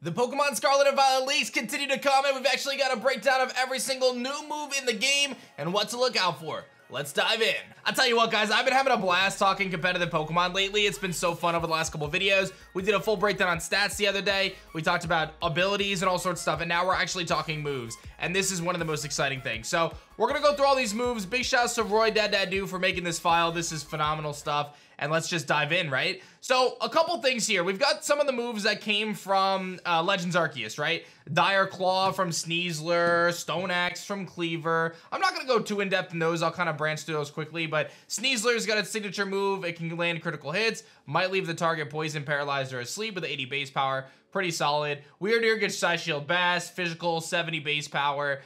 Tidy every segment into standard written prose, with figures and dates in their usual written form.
The Pokemon Scarlet and Violet leaks continue to come, and we've actually got a breakdown of every single new move in the game and what to look out for. Let's dive in. I'll tell you what, guys, I've been having a blast talking competitive Pokemon lately. It's been so fun over the last couple videos. We did a full breakdown on stats the other day. We talked about abilities and all sorts of stuff, and now we're actually talking moves. And this is one of the most exciting things. So we're gonna go through all these moves. Big shouts to Roy Dad for making this file. This is phenomenal stuff. And let's just dive in, right? So a couple things here. We've got some of the moves that came from Legends Arceus, right? Dire Claw from Sneasler, Stone Axe from Cleaver. I'm not gonna go too in depth in those. I'll kind of branch through those quickly, but Sneasler's got its signature move. It can land critical hits, might leave the target poisoned, paralyzed, or asleep with 80 base power. Pretty solid. Weird Ear gets Side Shield Bass, physical, 70 base power,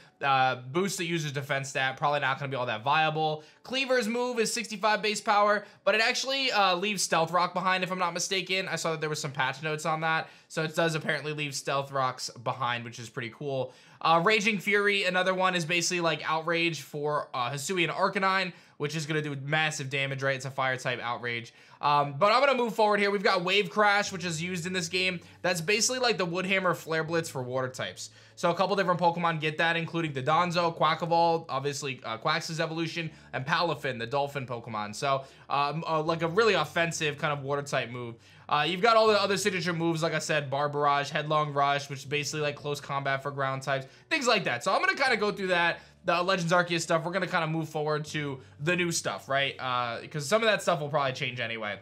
boosts the user's defense stat, probably not going to be all that viable. Cleaver's move is 65 base power, but it actually leaves Stealth Rock behind, if I'm not mistaken. I saw that there was some patch notes on that, so it does apparently leave Stealth Rocks behind, which is pretty cool. Raging Fury, another one, is basically like Outrage for Hisuian Arcanine, which is going to do massive damage, right? It's a fire type Outrage. But I'm going to move forward here. We've got Wave Crash, which is used in this game. That's basically like the Woodhammer Flare Blitz for water types. So a couple different Pokemon get that, including the Donzo, Quackavolt, obviously Quax's evolution, and Palafin, the Dolphin Pokemon. So like a really offensive kind of water type move. You've got all the other signature moves, like I said, Bar Barrage, Headlong Rush, which is basically like close combat for ground types, things like that. So I'm going to kind of go through that. The Legends Arceus stuff, we're going to kind of move forward to the new stuff, right? Because some of that stuff will probably change anyway.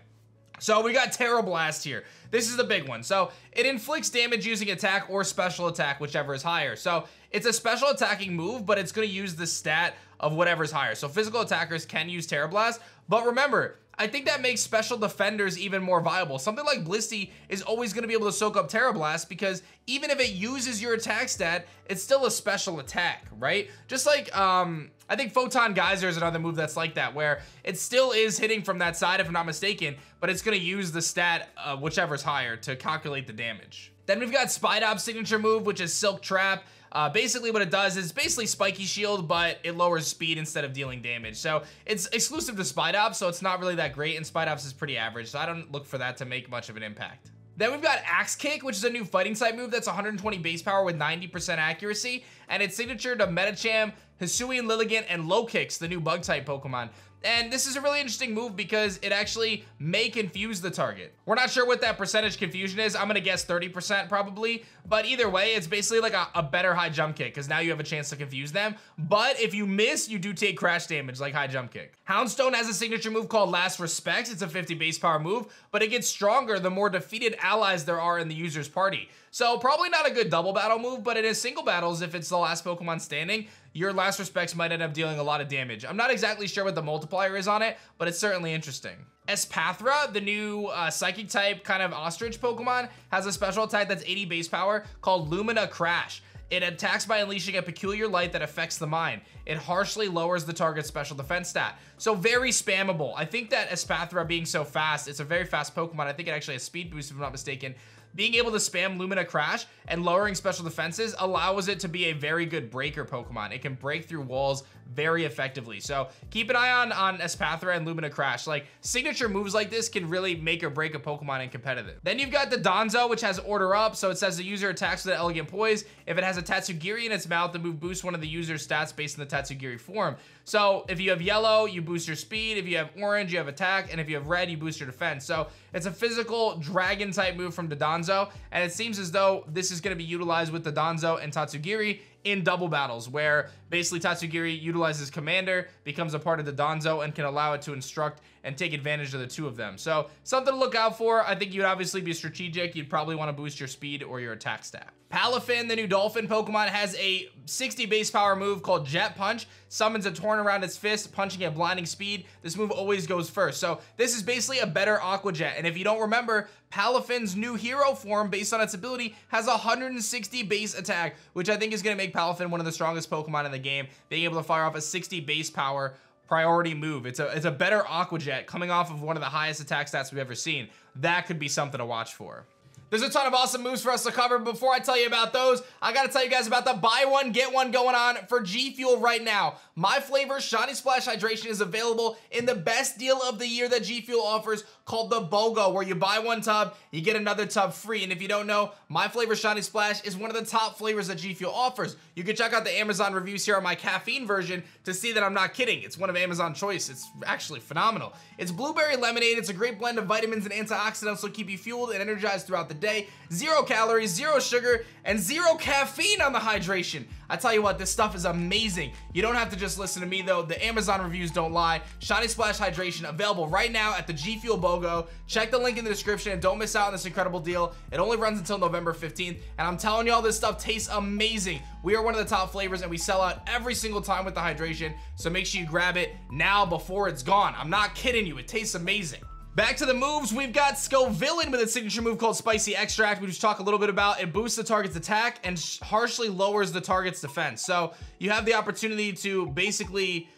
So we got Terra Blast here. This is the big one. So it inflicts damage using attack or special attack, whichever is higher. So it's a special attacking move, but it's going to use the stat of whatever's higher. So physical attackers can use Terra Blast, but remember, I think that makes special defenders even more viable. Something like Blisty is always going to be able to soak up Terra Blast because even if it uses your attack stat, it's still a special attack, right? Just like, I think Photon Geyser is another move that's like that, where it still is hitting from that side, if I'm not mistaken, but it's going to use the stat, whichever's higher, to calculate the damage. Then we've got Spidop's signature move, which is Silk Trap. Basically what it does is basically Spiky Shield, but it lowers speed instead of dealing damage. So it's exclusive to Spidops, so it's not really that great, and Spidops is pretty average, so I don't look for that to make much of an impact. Then we've got Axe Kick, which is a new fighting type move that's 120 base power with 90% accuracy, and it's signature to Medicham, Hisuian Lilligant, and Lokix, the new bug type Pokemon. And this is a really interesting move because it actually may confuse the target. We're not sure what that percentage confusion is. I'm gonna guess 30% probably, but either way, it's basically like a better high jump kick because now you have a chance to confuse them. But if you miss, you do take crash damage like high jump kick. Houndstone has a signature move called Last Respects. It's a 50 base power move, but it gets stronger the more defeated allies there are in the user's party. So probably not a good double battle move, but in his single battles, if it's the last Pokemon standing, your Last Respects might end up dealing a lot of damage. I'm not exactly sure what the multiplier is on it, but it's certainly interesting. Espathra, the new psychic type kind of ostrich Pokemon, has a special attack that's 80 base power called Lumina Crash. It attacks by unleashing a peculiar light that affects the mind. It harshly lowers the target's special defense stat. So very spammable. I think that Espathra being so fast, it's a very fast Pokemon. I think it actually has speed boost if I'm not mistaken. Being able to spam Lumina Crash and lowering special defenses allows it to be a very good breaker Pokemon. It can break through walls very effectively. So keep an eye on Espathra and Lumina Crash. Like signature moves like this can really make or break a Pokemon in competitive. Then you've got the Donzo, which has Order Up. So it says the user attacks with an Elegant Poise. If it has a Tatsugiri in its mouth, the move boosts one of the user's stats based on the Tatsugiri form. So if you have yellow, you boost your speed. If you have orange, you have attack. And if you have red, you boost your defense. So it's a physical dragon type move from the Donzo. And it seems as though this is going to be utilized with the Donzo and Tatsugiri in double battles, where basically Tatsugiri utilizes Commander, becomes a part of the Donzo, and can allow it to instruct and take advantage of the two of them. So something to look out for. I think you'd obviously be strategic. You'd probably want to boost your speed or your attack stat. Palafin, the new Dolphin Pokemon, has a 60 base power move called Jet Punch. Summons a torn around its fist, punching at blinding speed. This move always goes first. So this is basically a better Aqua Jet. And if you don't remember, Palafin's new hero form, based on its ability, has 160 base attack, which I think is going to make Palafin one of the strongest Pokemon in the game, being able to fire off a 60 base power priority move. It's a better Aqua Jet coming off of one of the highest attack stats we've ever seen. That could be something to watch for. There's a ton of awesome moves for us to cover. Before I tell you about those, I gotta tell you guys about the buy one, get one going on for G Fuel right now. My flavor, Shiny Splash Hydration, is available in the best deal of the year that G Fuel offers, called the BOGO, where you buy one tub, you get another tub free. And if you don't know, my flavor, Shiny Splash, is one of the top flavors that G Fuel offers. You can check out the Amazon reviews here on my caffeine version to see that I'm not kidding. It's one of Amazon's choice. It's actually phenomenal. It's blueberry lemonade. It's a great blend of vitamins and antioxidants to keep you fueled and energized throughout the day. 0 calories, 0 sugar, and 0 caffeine on the hydration. I tell you what, this stuff is amazing. You don't have to just listen to me though. The Amazon reviews don't lie. Shiny Splash Hydration available right now at the G Fuel BOGO. Check the link in the description and don't miss out on this incredible deal. It only runs until November 15th, and I'm telling y'all, this stuff tastes amazing. We are one of the top flavors, and we sell out every single time with the hydration, so make sure you grab it now before it's gone. I'm not kidding you, it tastes amazing. Back to the moves, we've got Scovillain with a signature move called Spicy Extract, we just talked a little bit about. It boosts the target's attack and harshly lowers the target's defense. So you have the opportunity to basically,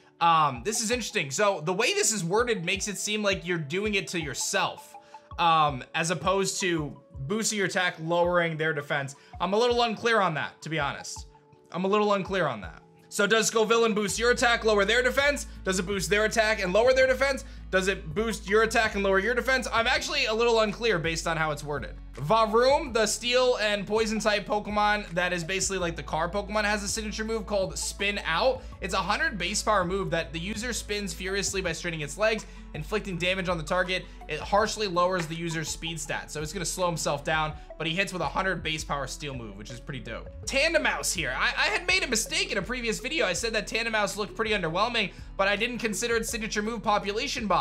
this is interesting. So the way this is worded makes it seem like you're doing it to yourself, as opposed to boosting your attack, lowering their defense. I'm a little unclear on that, to be honest. I'm a little unclear on that. So does Scovillain boost your attack, lower their defense? Does it boost their attack and lower their defense? Does it boost your attack and lower your defense? I'm actually a little unclear based on how it's worded. Varoom, the steel and poison type Pokemon that is basically like the car Pokemon, has a signature move called Spin Out. It's a 100 base power move that the user spins furiously by straining its legs, inflicting damage on the target. It harshly lowers the user's speed stat, so it's gonna slow himself down, but he hits with a 100 base power steel move, which is pretty dope. Tandemaus here. I had made a mistake in a previous video. I said that Tandemaus looked pretty underwhelming, but I didn't consider its signature move Population Bomb.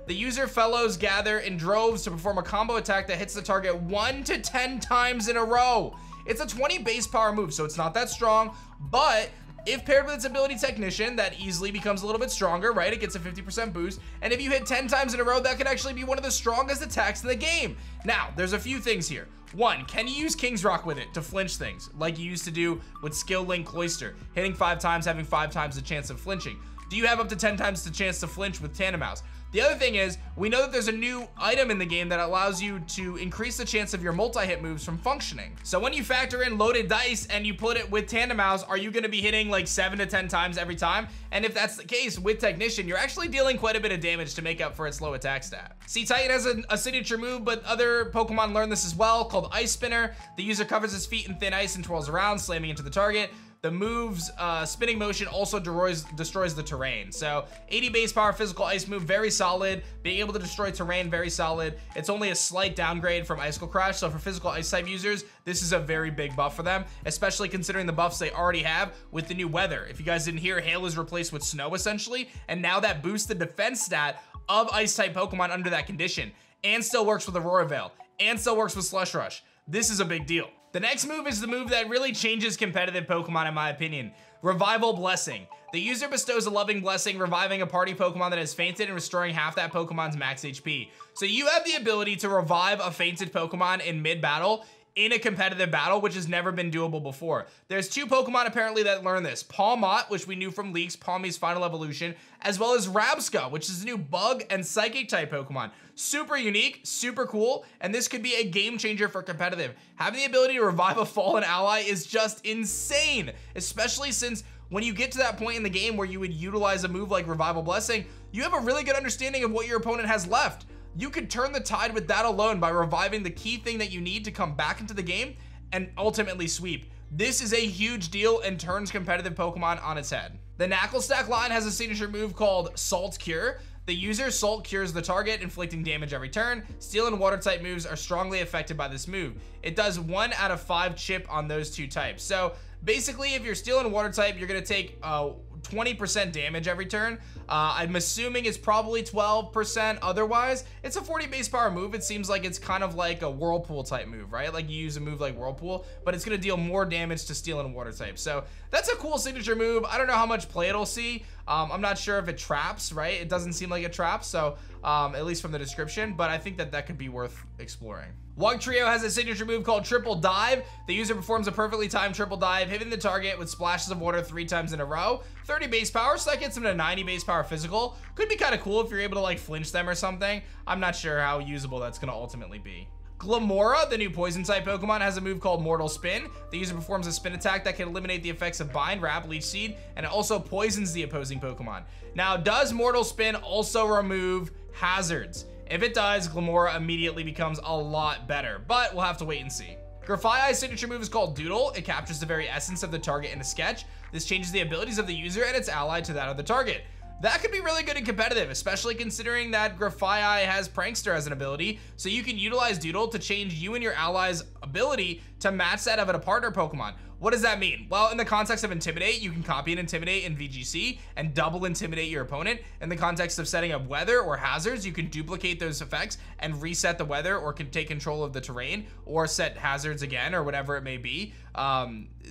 The user fellows gather in droves to perform a combo attack that hits the target 1 to 10 times in a row. It's a 20 base power move, so it's not that strong, but if paired with its ability Technician, that easily becomes a little bit stronger, right? It gets a 50% boost, and if you hit 10 times in a row, that could actually be one of the strongest attacks in the game. Now, there's a few things here. One, can you use King's Rock with it to flinch things, like you used to do with Skill Link Cloyster, hitting 5 times, having 5 times the chance of flinching? Do you have up to 10 times the chance to flinch with Tandemaus? The other thing is, we know that there's a new item in the game that allows you to increase the chance of your multi-hit moves from functioning. So when you factor in loaded dice and you put it with Tandemaus, are you gonna be hitting like 7 to 10 times every time? And if that's the case, with Technician, you're actually dealing quite a bit of damage to make up for its low attack stat. Sea Titan has a signature move, but other Pokemon learn this as well, called Ice Spinner. The user covers his feet in thin ice and twirls around, slamming into the target. The move's spinning motion also destroys the terrain. So 80 base power physical ice move, very solid. Being able to destroy terrain, very solid. It's only a slight downgrade from Icicle Crash. So for physical ice type users, this is a very big buff for them, especially considering the buffs they already have with the new weather. If you guys didn't hear, hail is replaced with snow essentially. And now that boosts the defense stat of ice type Pokemon under that condition, and still works with Aurora Veil, and still works with Slush Rush. This is a big deal. The next move is the move that really changes competitive Pokemon in my opinion. Revival Blessing. The user bestows a loving blessing, reviving a party Pokemon that has fainted and restoring half that Pokemon's max HP. So you have the ability to revive a fainted Pokemon in mid-battle in a competitive battle, which has never been doable before. There's 2 Pokemon apparently that learn this. Palmot, which we knew from leaks, Palmy's final evolution, as well as Rabsca, which is a new bug and psychic type Pokemon. Super unique, super cool, and this could be a game changer for competitive. Having the ability to revive a fallen ally is just insane, especially since when you get to that point in the game where you would utilize a move like Revival Blessing, you have a really good understanding of what your opponent has left. You could turn the tide with that alone by reviving the key thing that you need to come back into the game and ultimately sweep. This is a huge deal and turns competitive Pokemon on its head. The Knuckle Stack line has a signature move called Salt Cure. The user Salt cures the target, inflicting damage every turn. Steel and water type moves are strongly affected by this move. It does 1 out of 5 chip on those 2 types. So basically, if you're Steel and water type, you're gonna take 20% damage every turn. I'm assuming it's probably 12% otherwise. It's a 40 base power move. It seems like it's kind of like a Whirlpool type move, right? Like you use a move like Whirlpool, but it's gonna deal more damage to Steel and water type. So that's a cool signature move. I don't know how much play it'll see. I'm not sure if it traps, right? It doesn't seem like it traps, so at least from the description, but I think that that could be worth exploring. Wugtrio has a signature move called Triple Dive. The user performs a perfectly timed triple dive, hitting the target with splashes of water 3 times in a row. 30 base power, so that gets them to 90 base power physical. Could be kind of cool if you're able to like flinch them or something. I'm not sure how usable that's gonna ultimately be. Glamora, the new poison type Pokemon, has a move called Mortal Spin. The user performs a spin attack that can eliminate the effects of Bind, Wrap, Leech Seed, and it also poisons the opposing Pokemon. Now, does Mortal Spin also remove hazards? If it does, Glamora immediately becomes a lot better, but we'll have to wait and see. Grafaiai's signature move is called Doodle. It captures the very essence of the target in a sketch. This changes the abilities of the user and its ally to that of the target. That could be really good in competitive, especially considering that Grafaiai has Prankster as an ability, so you can utilize Doodle to change you and your ally's ability to match that of a partner Pokemon. What does that mean? Well, in the context of Intimidate, you can copy and Intimidate in VGC and double Intimidate your opponent. In the context of setting up weather or hazards, you can duplicate those effects and reset the weather, or can take control of the terrain or set hazards again, or whatever it may be.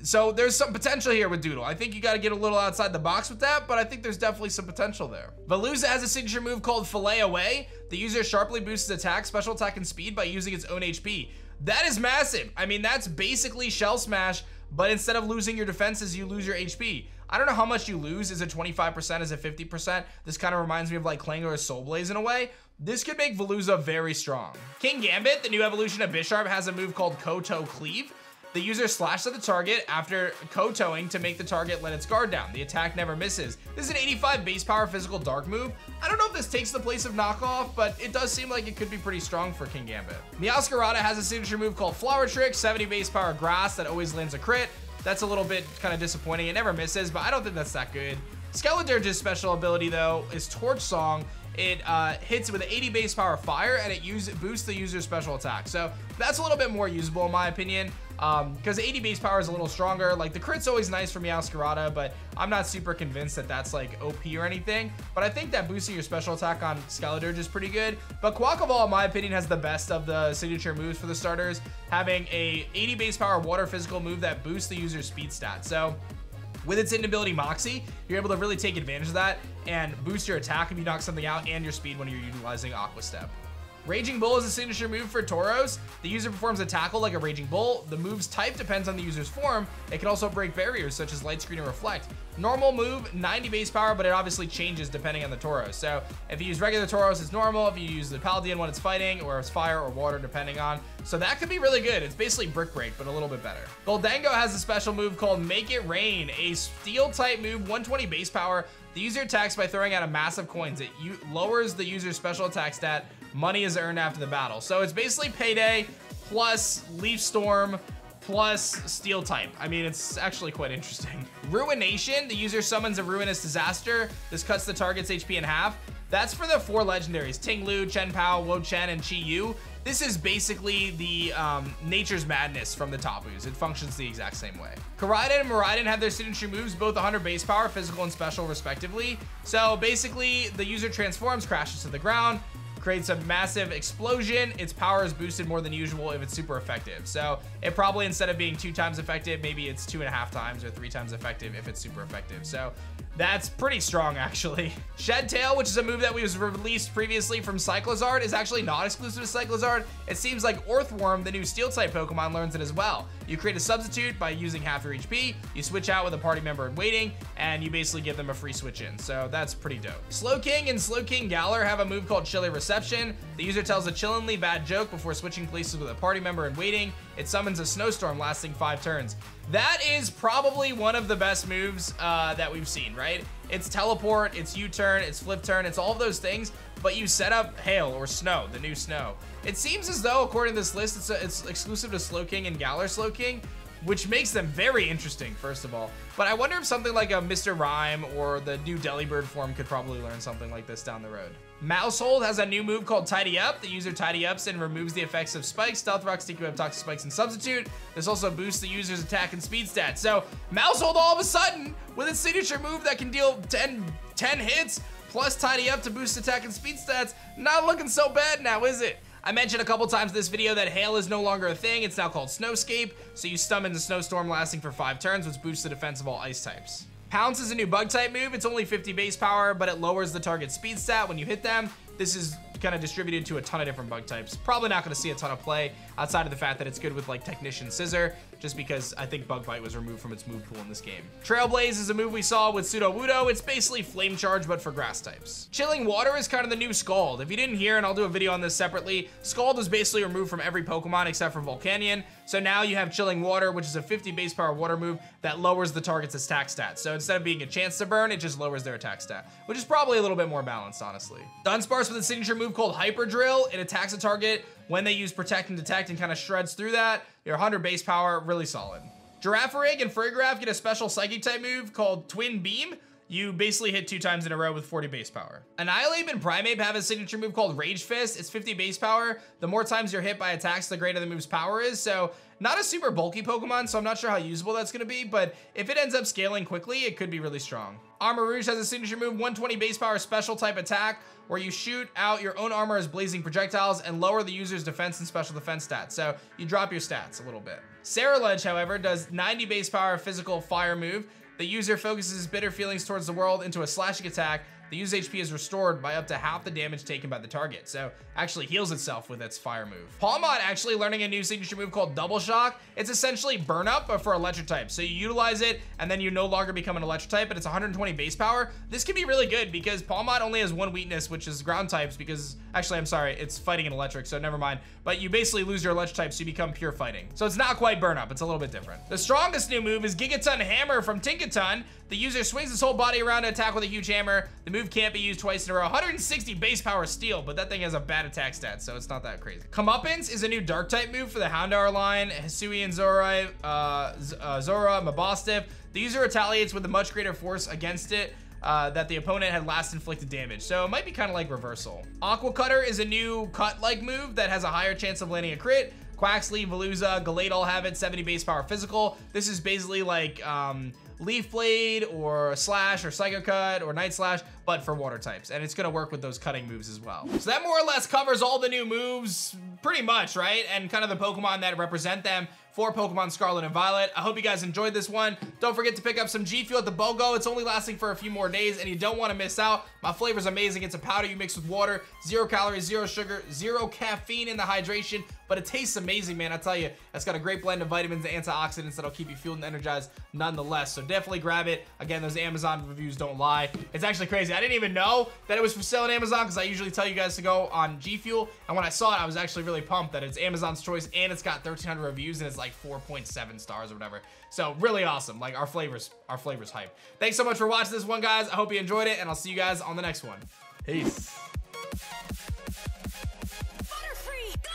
So there's some potential here with Doodle. I think you got to get a little outside the box with that, but I think there's definitely some potential there. Veluza has a signature move called Fillet Away. The user sharply boosts attack, special attack, and speed by using its own HP. That is massive. I mean, that's basically Shell Smash, but instead of losing your defenses, you lose your HP. I don't know how much you lose. Is it 25%? Is it 50%? This kind of reminds me of like Klangler's Soul Blaze in a way. This could make Veluza very strong. King Gambit, the new evolution of Bisharp, has a move called Koto Cleave. The user slashes at the target after Kotoing to make the target let its guard down. The attack never misses. This is an 85 base power physical dark move. I don't know if this takes the place of knockoff, but it does seem like it could be pretty strong for King Gambit. Meowscarada has a signature move called Flower Trick, 70 base power grass that always lands a crit. That's a little bit kind of disappointing. It never misses, but I don't think that's that good. Skeledirge's special ability though is Torch Song. It hits with an 80 base power fire, and it boosts the user's special attack. So that's a little bit more usable in my opinion, because 80 base power is a little stronger. Like the crit's always nice for Meowscarada, but I'm not super convinced that that's like OP or anything. But I think that boosting your special attack on Skeledirge is pretty good. But Quackaball, in my opinion, has the best of the signature moves for the starters, having a 80 base power water physical move that boosts the user's speed stat. So with its hidden ability Moxie, you're able to really take advantage of that and boost your attack if you knock something out, and your speed when you're utilizing Aqua Step. Raging Bull is a signature move for Tauros. The user performs a tackle like a Raging Bull. The move's type depends on the user's form. It can also break barriers such as Light Screen and Reflect. Normal move, 90 base power, but it obviously changes depending on the Tauros. So if you use regular Tauros, it's normal. If you use the Paldean when it's fighting, or it's fire or water, depending on. So that could be really good. It's basically Brick Break, but a little bit better. Goldango has a special move called Make It Rain, a steel type move, 120 base power. The user attacks by throwing out a massive coins. It lowers the user's special attack stat. Money is earned after the battle. So it's basically Payday plus Leaf Storm plus Steel type. I mean, it's actually quite interesting. Ruination, the user summons a Ruinous Disaster. This cuts the target's HP in half. That's for the 4 legendaries, Ting Lu, Chen Pao, Wo Chen, and Chi Yu. This is basically the Nature's Madness from the Tapus. It functions the exact same way. Koraidon and Miraidon have their signature moves, both 100 base power, physical and special respectively. So basically, the user transforms, crashes to the ground, creates a massive explosion. Its power is boosted more than usual if it's super effective. So it probably, instead of being 2 times effective, maybe it's 2.5 times or 3 times effective if it's super effective. So that's pretty strong, actually. Shed Tail, which is a move that was released previously from Cyclozard, is actually not exclusive to Cyclozard. It seems like Earthworm, the new Steel-type Pokemon, learns it as well. You create a substitute by using half your HP, you switch out with a party member in waiting, and you basically give them a free switch in. So that's pretty dope. Slowking and Slowking Galar have a move called Chilly Reception. The user tells a chillingly bad joke before switching places with a party member in waiting. It summons a snowstorm lasting 5 turns. That is probably one of the best moves that we've seen, right? It's teleport, it's U-turn, it's flip turn, it's all of those things, but you set up hail or snow, the new snow. It seems as though, according to this list, it's exclusive to Slowking and Galar Slowking, which makes them very interesting, first of all. But I wonder if something like a Mr. Rhyme or the new Delibird form could probably learn something like this down the road. Mousehold has a new move called Tidy Up. The user tidy ups and removes the effects of Spikes, Stealth Rock, Sticky Web, Toxic Spikes, and Substitute. This also boosts the user's attack and speed stats. So Mousehold, all of a sudden, with its signature move that can deal 10 hits, plus Tidy Up to boost attack and speed stats, not looking so bad now, is it? I mentioned a couple times in this video that hail is no longer a thing. It's now called Snowscape. So you summon the Snowstorm lasting for 5 turns, which boosts the defense of all ice types. Pounce is a new bug type move. It's only 50 base power, but it lowers the target's speed stat when you hit them. This is kind of distributed to a ton of different bug types. Probably not going to see a ton of play outside of the fact that it's good with like Technician Scissor. just because I think Bug Bite was removed from its move pool in this game. Trailblaze is a move we saw with Sudowoodo. It's basically Flame Charge, but for grass types. Chilling Water is kind of the new Scald. If you didn't hear, and I'll do a video on this separately, Scald was basically removed from every Pokemon except for Volcanion. So now you have Chilling Water, which is a 50 base power water move that lowers the target's attack stat. So instead of being a chance to burn, it just lowers their attack stat, which is probably a little bit more balanced, honestly. Dunsparce with a signature move called Hyper Drill. It attacks a target when they use Protect and Detect and kind of shreds through that. Your 100 base power, really solid. Girafarig and Farigiraf get a special Psychic type move called Twin Beam. You basically hit 2 times in a row with 40 base power. Annihilate and Primeape have a signature move called Rage Fist. It's 50 base power. The more times you're hit by attacks, the greater the move's power is. So not a super bulky Pokemon, so I'm not sure how usable that's gonna be, but if it ends up scaling quickly, it could be really strong. Armor Rouge has a signature move, 120 base power special type attack, where you shoot out your own armor as blazing projectiles and lower the user's defense and special defense stats. So you drop your stats a little bit. Cerulege, however, does 90 base power physical fire move. The user focuses bitter feelings towards the world into a slashing attack. The user's HP is restored by up to half the damage taken by the target, so actually heals itself with its fire move. Palmot actually learning a new signature move called Double Shock. It's essentially burn up, but for electric type. So you utilize it, and then you no longer become an electric type, but it's 120 base power. This can be really good because Palmot only has one weakness, which is ground types, because actually, I'm sorry, it's fighting and electric, so never mind. But you basically lose your electric type, so you become pure fighting. So it's not quite burn up, it's a little bit different. The strongest new move is Gigaton Hammer from Tinkaton. The user swings his whole body around to attack with a huge hammer. The move can't be used twice in a row. 160 base power steel, but that thing has a bad attack stat, so it's not that crazy. Comeuppance is a new dark type move for the Houndour line, Hisuian Zora, Mabostiff. The user retaliates with a much greater force against it that the opponent had last inflicted damage, so it might be kind of like reversal. Aqua Cutter is a new cut-like move that has a higher chance of landing a crit. Quaxley, Veluza, Gallade all have it, 70 base power physical. This is basically like Leaf Blade or Slash or Psycho Cut or Night Slash, but for water types, and it's gonna work with those cutting moves as well. So that more or less covers all the new moves, pretty much, right? And kind of the Pokemon that represent them for Pokemon Scarlet and Violet. I hope you guys enjoyed this one. Don't forget to pick up some G Fuel at the BOGO. It's only lasting for a few more days, and you don't want to miss out. My flavor's amazing. It's a powder you mix with water, 0 calories, 0 sugar, 0 caffeine in the hydration, but it tastes amazing, man. I tell you, it's got a great blend of vitamins and antioxidants that'll keep you fueled and energized nonetheless. So definitely grab it. Again, those Amazon reviews don't lie. It's actually crazy. I didn't even know that it was for sale on Amazon because I usually tell you guys to go on G Fuel, and when I saw it, I was actually really pumped that it's Amazon's choice and it's got 1,300 reviews and it's like 4.7 stars or whatever. So really awesome. Like our flavors hype. Thanks so much for watching this one, guys. I hope you enjoyed it, and I'll see you guys on the next one. Peace. Butterfree, go!